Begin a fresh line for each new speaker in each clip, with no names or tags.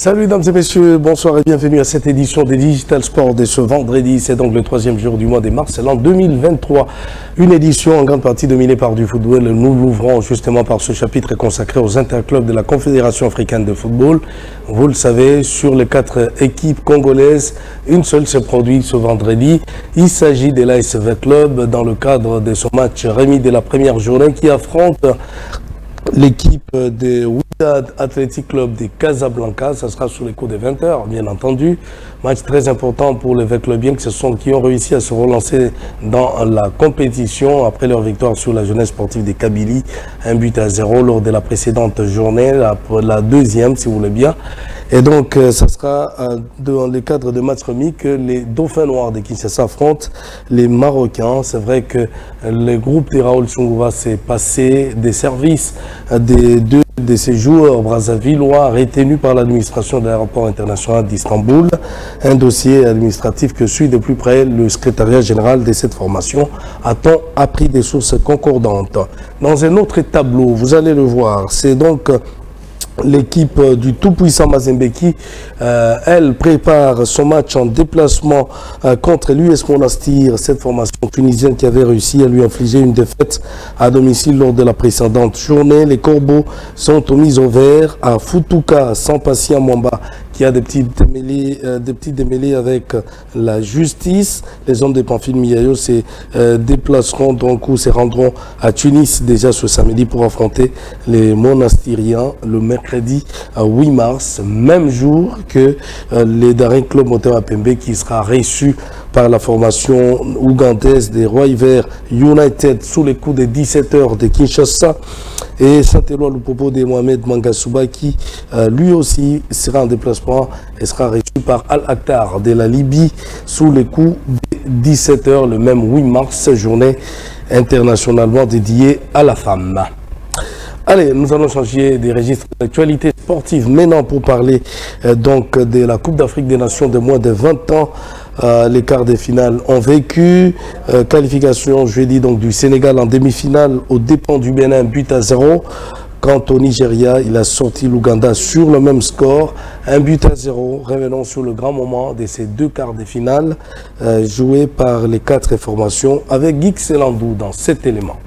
Salut mesdames et messieurs, bonsoir et bienvenue à cette édition des Digital Sport de ce vendredi. C'est donc le 3e jour du mois de mars, c'est l'an 2023. Une édition en grande partie dominée par du football. Nous l'ouvrons justement par ce chapitre consacré aux interclubs de la Confédération africaine de football. Vous le savez, sur les 4 équipes congolaises, une seule se produit ce vendredi. Il s'agit de l'ASV Club dans le cadre de son match remis de la première journée qui affronte l'équipe de Wydad Athletic Club de Casablanca. Ça sera sous les coups de 20h, bien entendu. Match très important pour les Clubiens qui ont réussi à se relancer dans la compétition après leur victoire sur la jeunesse sportive de Kabylie, 1-0 lors de la précédente journée, la deuxième si vous voulez bien. Et donc, ça sera dans le cadre de match remis que les Dauphins Noirs de Kinshasa affrontent les Marocains. C'est vrai que le groupe de Raoul Tsungouva s'est passé des services des deux de ces joueurs brazzavillois retenus par l'administration de l'aéroport international d'Istanbul. Un dossier administratif que suit de plus près le secrétariat général de cette formation. A-t-on appris des sources concordantes? Dans un autre tableau, vous allez le voir, c'est donc l'équipe du tout-puissant Mazembe qui, elle, prépare son match en déplacement contre l'US Monastir, cette formation tunisienne qui avait réussi à lui infliger une défaite à domicile lors de la précédente journée. Les Corbeaux sont mis au vert à Futuka, sans Passia Mwamba, qui a des petits démêlés avec la justice. Les hommes de Pamphile Miayo se déplaceront donc ou se rendront à Tunis déjà ce samedi pour affronter les Monastiriens le mercredi 8 mars, même jour que les Daring Club Motema Pembe qui sera reçu par la formation ougandaise des Rois-Hiver United sous les coups des 17h de Kinshasa, et Saint-Éloi Lupopo de Mohamed Mangasouba qui lui aussi sera en déplacement et sera reçu par Al-Akhtar de la Libye sous les coups des 17h le même 8 mars, journée internationalement dédiée à la femme. Allez, nous allons changer des registres d'actualité sportive maintenant pour parler donc de la Coupe d'Afrique des Nations de moins de 20 ans. Les quarts de finale ont vécu. Qualification jeudi donc du Sénégal en demi-finale aux dépens du Bénin, 1-0. Quant au Nigeria, il a sorti l'Ouganda sur le même score, 1-0. Revenons sur le grand moment de ces 2 quarts de finale joués par les 4 formations avec Geeks et Landou dans cet élément.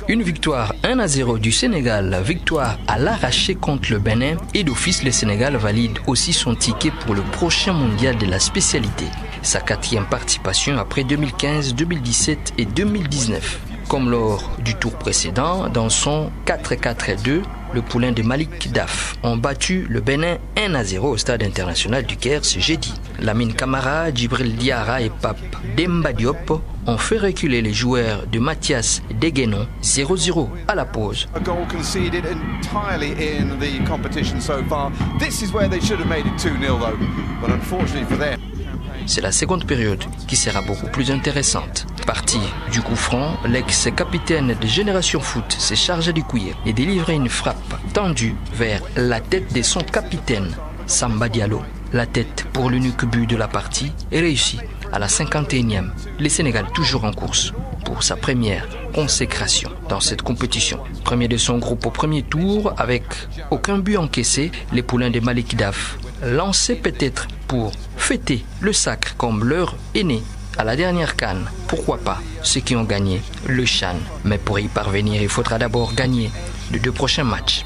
Une victoire 1-0 du Sénégal, victoire à l'arraché contre le Bénin, et d'office le Sénégal valide aussi son ticket pour le prochain mondial de la spécialité. Sa 4e participation après 2015, 2017 et 2019. Comme lors du tour précédent, dans son 4-4-2, le poulain de Malik Daf ont battu le Bénin 1-0 au stade international du Caire ce jeudi. Lamine Camara, Djibril Diarra et Pape Demba Diop ont fait reculer les joueurs de Mathias Deguenon 0-0 à la pause. C'est la seconde période qui sera beaucoup plus intéressante. Parti du coup franc, l'ex-capitaine de Génération Foot s'est chargé du cuir et délivré une frappe tendue vers la tête de son capitaine, Samba Diallo. La tête pour l'unique but de la partie est réussie à la 51e. Le Sénégal toujours en course pour sa première consécration dans cette compétition. Premier de son groupe au premier tour avec aucun but encaissé, les poulains de Malik Daf lancés peut-être pour fêter le sacre comme leur aîné à la dernière CAN. Pourquoi pas ceux qui ont gagné le CHAN. Mais pour y parvenir, il faudra d'abord gagner les 2 prochains matchs.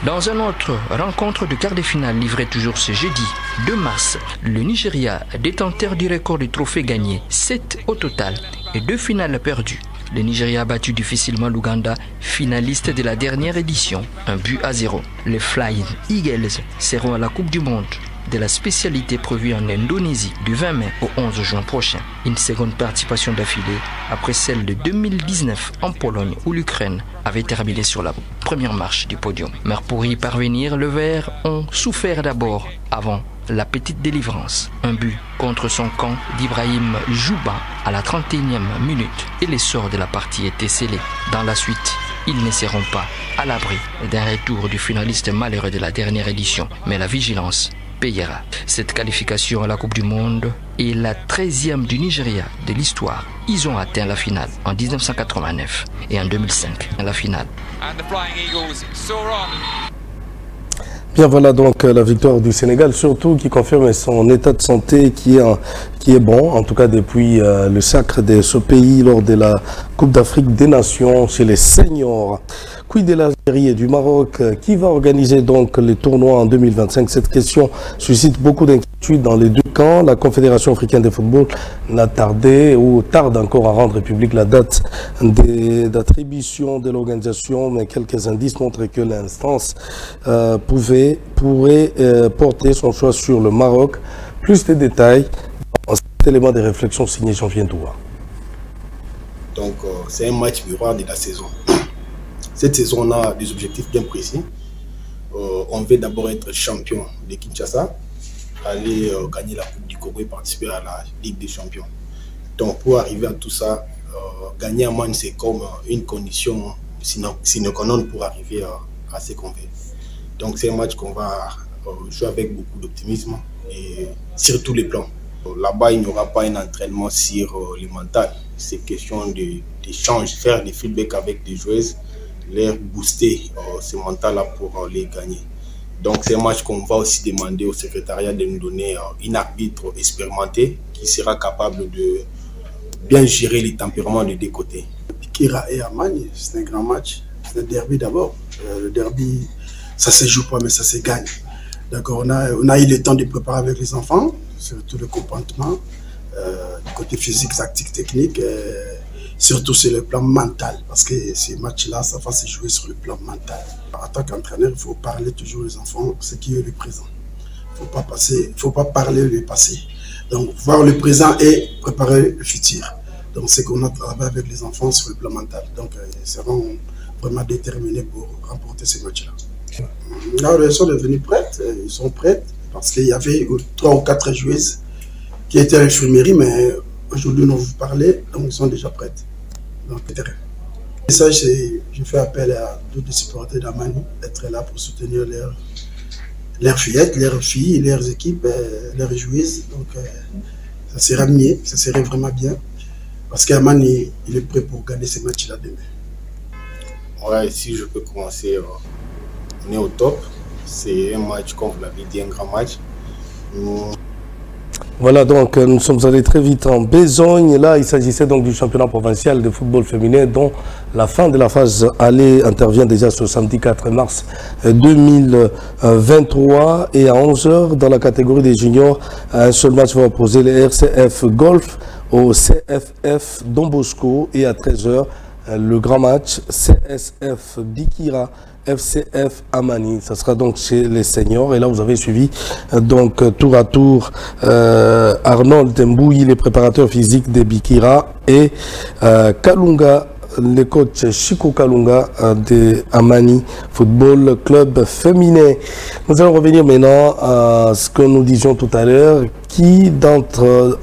Dans une autre rencontre de quart de finale livrée toujours ce jeudi 2 mars, le Nigeria, détenteur du record du trophée gagné, 7 au total et 2 finales perdues. Le Nigeria a battu difficilement l'Ouganda, finaliste de la dernière édition, 1-0. Les Flying Eagles seront à la Coupe du Monde de la spécialité prévue en Indonésie du 20 mai au 11 juin prochain. Une seconde participation d'affilée après celle de 2019 en Pologne où l'Ukraine avait terminé sur la première marche du podium. Mais pour y parvenir, les Verts ont souffert d'abord avant la petite délivrance. Un but contre son camp d'Ibrahim Jouba à la 31e minute et l'essor de la partie était scellé. Dans la suite, ils ne seront pas à l'abri d'un retour du finaliste malheureux de la dernière édition. Mais la vigilance payera. Cette qualification à la Coupe du Monde est la 13e du Nigeria de l'histoire. Ils ont atteint la finale en 1989 et en 2005 la finale.
Bien, voilà donc la victoire du Sénégal, surtout qui confirme son état de santé qui est bon, en tout cas depuis le sacre de ce pays lors de la Coupe d'Afrique des Nations chez les seniors. Quid de l'Algérie et du Maroc, qui va organiser donc les tournois en 2025? Cette question suscite beaucoup d'inquiétudes dans les deux camps. La Confédération africaine de football n'a tardé ou tarde encore à rendre publique la date d'attribution de l'organisation, mais quelques indices montrent que l'instance pourrait porter son choix sur le Maroc. Plus de détails dans cet élément de réflexion signé Jean-Pierre Doua.
Donc c'est un match miroir de la saison. Cette saison, on a des objectifs bien précis. On veut d'abord être champion de Kinshasa, aller gagner la Coupe du Congo et participer à la Ligue des Champions. Donc pour arriver à tout ça, gagner un match, c'est comme une condition sine qua non pour arriver à ce qu'on veut. Donc c'est un match qu'on va jouer avec beaucoup d'optimisme et sur tous les plans. Là-bas, il n'y aura pas un entraînement sur le mental. C'est question d'échange, faire des feedbacks avec des joueuses, leur booster ce mental-là pour les gagner. Donc c'est un match qu'on va aussi demander au secrétariat de nous donner une arbitre expérimentée qui sera capable de bien gérer les tempéraments des deux côtés.
Bikira et Amani, c'est un grand match. C'est un derby d'abord. Le derby, ça se joue pas mais ça se gagne. D'accord, on a eu le temps de préparer avec les enfants, surtout le comportement, côté physique, tactique, technique. Surtout sur le plan mental, parce que ces matchs-là, ça va se jouer sur le plan mental. En tant qu'entraîneur, il faut parler toujours aux enfants, ce qui est le présent. Il ne faut pas parler le passé. Donc, voir le présent et préparer le futur. Donc, c'est qu'on a travaillé avec les enfants sur le plan mental. Donc, ils seront vraiment déterminés pour remporter ces matchs-là. Là, ils sont devenus prêtes, ils sont prêtes, parce qu'il y avait 3 ou 4 joueuses qui étaient à l'infirmerie, mais aujourd'hui, on vous parlait, donc ils sont déjà prêtes. Donc, et ça, je fais appel à tous les supporters d'Amani d'être là pour soutenir leurs fillettes, leurs filles, leurs équipes, leurs joueuses. Donc, ça serait mieux, ça serait vraiment bien. Parce qu'Amani, il est prêt pour gagner ces matchs-là demain.
Ouais, si je peux commencer, on est au top. C'est un match, comme vous l'avez dit, un grand match.
Voilà, donc nous sommes allés très vite en besogne. Là, il s'agissait donc du championnat provincial de football féminin dont la fin de la phase aller intervient déjà ce samedi 4 mars 2023 et à 11 h dans la catégorie des juniors. Un seul match va opposer les RCF Golf au CFF Don Bosco et à 13 h le grand match CSF Bikira FCF Amani, ça sera donc chez les seniors. Et là, vous avez suivi donc tour à tour Arnold Mbouyi, les préparateurs physiques des Bikira, et Kalunga, le coach Chico Kalunga de Amani Football Club féminin. Nous allons revenir maintenant à ce que nous disions tout à l'heure. Qui d'entre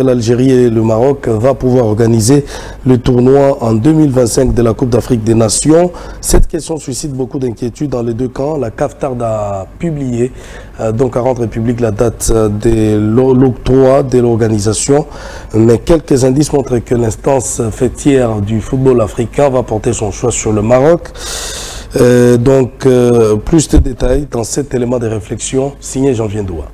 l'Algérie et le Maroc va pouvoir organiser le tournoi en 2025 de la Coupe d'Afrique des Nations? Cette question suscite beaucoup d'inquiétudes dans les deux camps. La CAF tarde à publier, donc à rendre publique la date de l'octroi de l'organisation. Mais quelques indices montrent que l'instance fêtière du football africain va porter son choix sur le Maroc. Donc, plus de détails dans cet élément de réflexion signé Jean-Pierre Doua.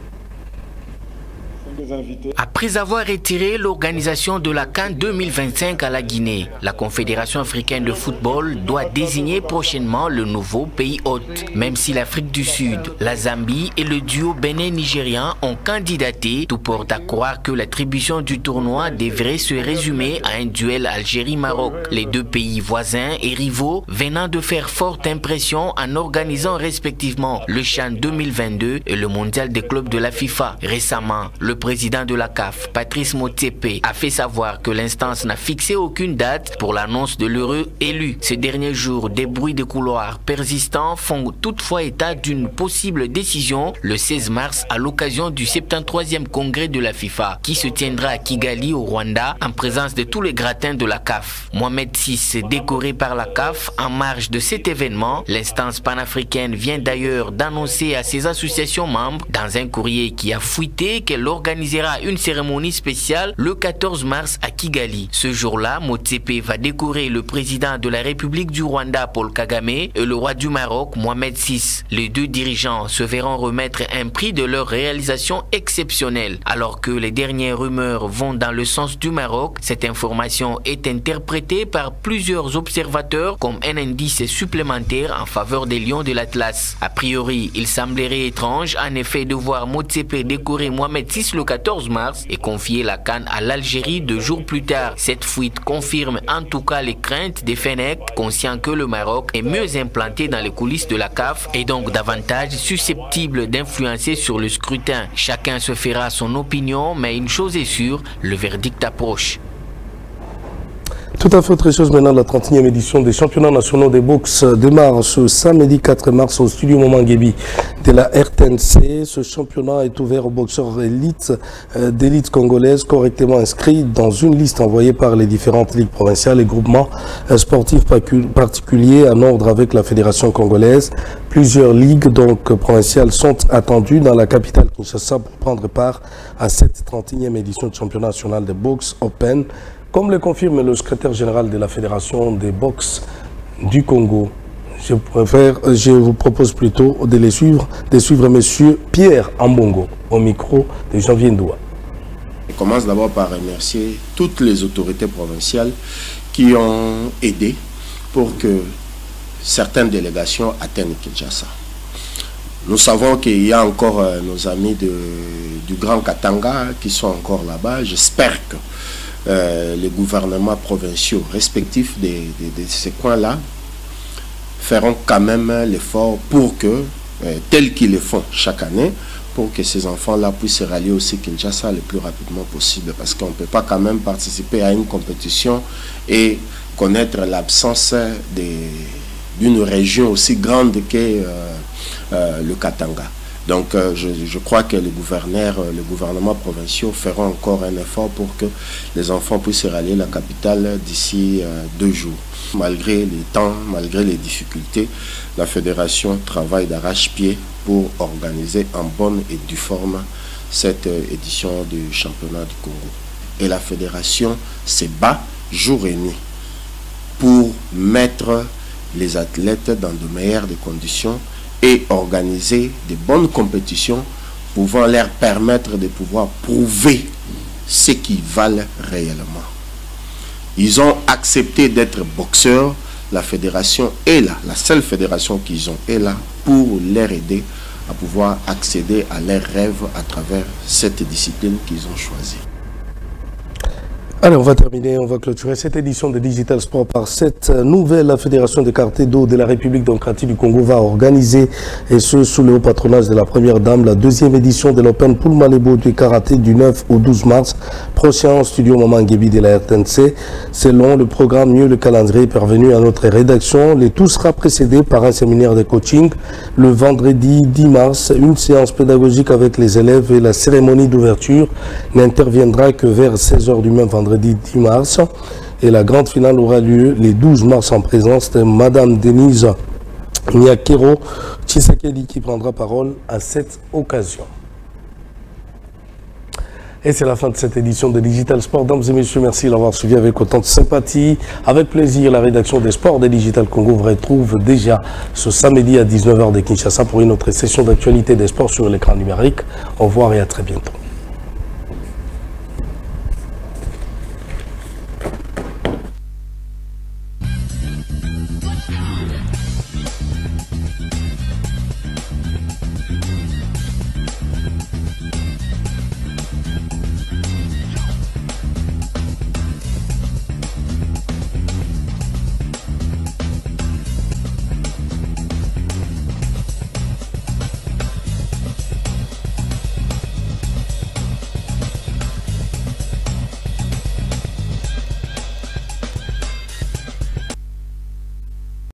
Après avoir retiré l'organisation de la CAN 2025 à la Guinée, la Confédération africaine de football doit désigner prochainement le nouveau pays hôte. Même si l'Afrique du Sud, la Zambie et le duo Bénin-Nigérian ont candidaté, tout porte à croire que l'attribution du tournoi devrait se résumer à un duel Algérie-Maroc. Les deux pays voisins et rivaux venant de faire forte impression en organisant respectivement le CHAN 2022 et le Mondial des clubs de la FIFA. Récemment, le président président de la CAF, Patrice Motsepe, a fait savoir que l'instance n'a fixé aucune date pour l'annonce de l'heureux élu. Ces derniers jours, des bruits de couloirs persistants font toutefois état d'une possible décision le 16 mars à l'occasion du 73e congrès de la FIFA qui se tiendra à Kigali au Rwanda en présence de tous les gratins de la CAF. Mohamed VI, décoré par la CAF en marge de cet événement, l'instance panafricaine vient d'ailleurs d'annoncer à ses associations membres dans un courrier qui a fuité qu'elle organisera une cérémonie spéciale le 14 mars à Kigali. Ce jour-là, Motsepe va décorer le président de la République du Rwanda, Paul Kagame, et le roi du Maroc, Mohamed VI. Les deux dirigeants se verront remettre un prix de leur réalisation exceptionnelle. Alors que les dernières rumeurs vont dans le sens du Maroc, cette information est interprétée par plusieurs observateurs comme un indice supplémentaire en faveur des Lions de l'Atlas. A priori, il semblerait étrange en effet de voir Motsepe décorer Mohamed VI le 14 mars et confier la CAN à l'Algérie 2 jours plus tard. Cette fuite confirme en tout cas les craintes des Fennecs, conscients que le Maroc est mieux implanté dans les coulisses de la CAF et donc davantage susceptible d'influencer sur le scrutin. Chacun se fera son opinion, mais une chose est sûre, le verdict approche.
Tout à fait autre chose maintenant, la 31e édition des championnats nationaux de boxe démarre ce samedi 4 mars au studio Momangébi de la RTNC. Ce championnat est ouvert aux boxeurs d'élite congolaises correctement inscrits dans une liste envoyée par les différentes ligues provinciales et groupements sportifs particuliers en ordre avec la fédération congolaise. Plusieurs ligues donc provinciales sont attendues dans la capitale Kinshasa pour prendre part à cette 31e édition du championnat national de boxe Open. Comme le confirme le secrétaire général de la Fédération des boxe du Congo, je vous propose plutôt de suivre M. Pierre Ambongo au micro de Janvier Ndoua.
Je commence d'abord par remercier toutes les autorités provinciales qui ont aidé pour que certaines délégations atteignent Kinshasa. Nous savons qu'il y a encore nos amis du Grand Katanga qui sont encore là-bas. J'espère que les gouvernements provinciaux respectifs de ces coins-là feront quand même l'effort pour que, tel qu'ils le font chaque année, pour que ces enfants-là puissent se rallier aussi Kinshasa le plus rapidement possible. Parce qu'on ne peut pas quand même participer à une compétition et connaître l'absence d'une région aussi grande que le Katanga. Donc je crois que les gouvernements provinciaux feront encore un effort pour que les enfants puissent se rallier à la capitale d'ici 2 jours. Malgré les temps, malgré les difficultés, la fédération travaille d'arrache-pied pour organiser en bonne et due forme cette édition du championnat du Congo. Et la fédération se bat jour et nuit pour mettre les athlètes dans de meilleures conditions et organiser de bonnes compétitions pouvant leur permettre de pouvoir prouver ce qu'ils valent réellement. Ils ont accepté d'être boxeurs. La fédération est là, la seule fédération qu'ils ont est là pour leur aider à pouvoir accéder à leurs rêves à travers cette discipline qu'ils ont choisie.
Allez, on va terminer, on va clôturer cette édition de Digital Sport par cette nouvelle. La Fédération de karaté do de la République démocratique du Congo va organiser, et ce sous le haut patronage de la Première Dame, la 2e édition de l'Open Poulmalebo du karaté du 9 au 12 mars prochain au studio Momangébi de la RTNC. Selon le programme, mieux le calendrier parvenu à notre rédaction. Le tout sera précédé par un séminaire de coaching le vendredi 10 mars, une séance pédagogique avec les élèves et la cérémonie d'ouverture n'interviendra que vers 16 h du même vendredi 10 mars, et la grande finale aura lieu le 12 mars en présence de Madame Denise Nyakero Tshisekedi qui prendra parole à cette occasion. Et c'est la fin de cette édition de Digital Sport. Mesdames et messieurs, merci de l'avoir suivi avec autant de sympathie. Avec plaisir, la rédaction des sports de Digital Congo vous retrouve déjà ce samedi à 19 h de Kinshasa pour une autre session d'actualité des sports sur l'écran numérique. Au revoir et à très bientôt.